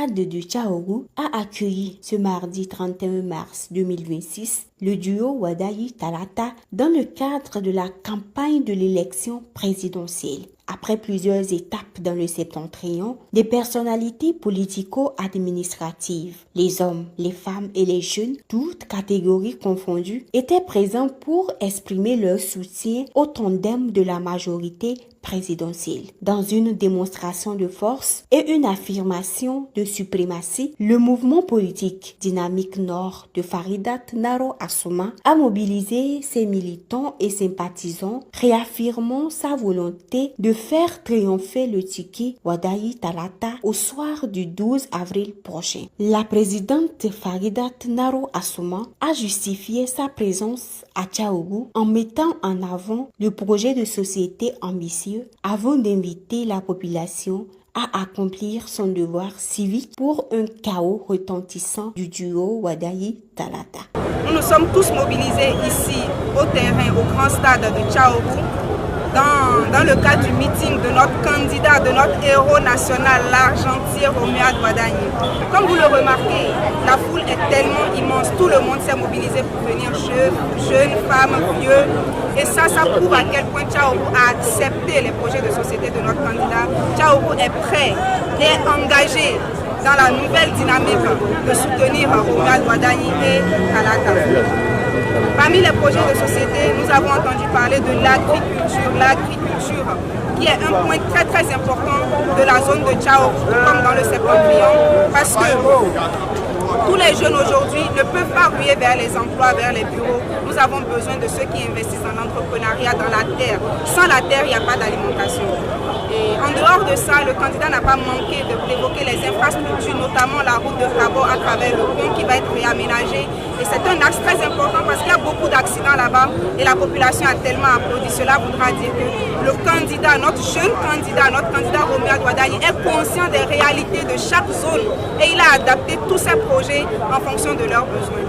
stade de Tchaourou a accueilli ce mardi 31 mars 2026 le duo Wadayi Talata dans le cadre de la campagne de l'élection présidentielle. Après plusieurs étapes dans le septentrion, des personnalités politico-administratives, les hommes, les femmes et les jeunes, toutes catégories confondues, étaient présents pour exprimer leur soutien au tandem de la majorité présidentielle. Dans une démonstration de force et une affirmation de suprématie, le mouvement politique Dynamique Nord de Faridat Naro Assouma a mobilisé ses militants et sympathisants, réaffirmant sa volonté de faire triompher le ticket Wadayi Talata au soir du 12 avril prochain. La présidente Faridat Naro Assouma a justifié sa présence à Tchaourou en mettant en avant le projet de société ambitieux avant d'inviter la population à accomplir son devoir civique pour un chaos retentissant du duo Wadayi Talata. Nous nous sommes tous mobilisés ici au terrain, au grand stade de Tchaourou, dans le cadre du meeting de notre candidat, de notre héros national, l'argentier Romuald Wadayi. Comme vous le remarquez, la foule est tellement immense, tout le monde s'est mobilisé pour venir, jeunes, femmes, vieux. Et ça prouve à quel point Tchaourou a accepté les projets de société de notre candidat. Tchaourou est prêt et engagé dans la nouvelle dynamique de soutenir Romuald Wadayi et Talata. Parmi les projets de société, nous avons entendu parler de l'agriculture, qui est un point très très important de la zone de Tchaourou, comme dans le septentrion, parce que tous les jeunes aujourd'hui ne peuvent pas ruer vers les emplois, vers les bureaux. Nous avons besoin de ceux qui investissent en entrepreneuriat dans la terre. Sans la terre, il n'y a pas d'alimentation. Et en dehors de ça, le candidat n'a pas manqué d'évoquer les infrastructures, notamment la route de Cabo à travers le pont qui va être réaménagé. Et c'est un axe très important parce qu'il y a beaucoup d'accidents là-bas et la population a tellement applaudi. Cela voudra dire que le candidat, notre jeune candidat, notre candidat Romuald Wadayi est conscient des réalités de chaque zone et il a adapté tous ses projets en fonction de leurs besoins.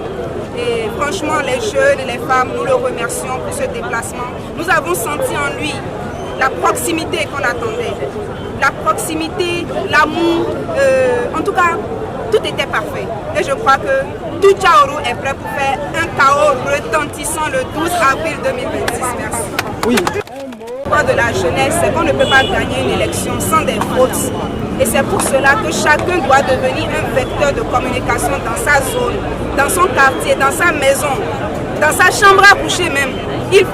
Et franchement, les jeunes et les femmes, nous le remercions pour ce déplacement. Nous avons senti en lui la proximité qu'on attendait. La proximité, l'amour, en tout cas, tout était parfait. Et je crois que tout Tchaourou est prêt pour faire un chaos retentissant le 12 avril 2026. Merci. Oui. De la jeunesse, c'est qu'on ne peut pas gagner une élection sans des fautes. Et c'est pour cela que chacun doit devenir un vecteur de communication dans sa zone, dans son quartier, dans sa maison, dans sa chambre à coucher même. Il faut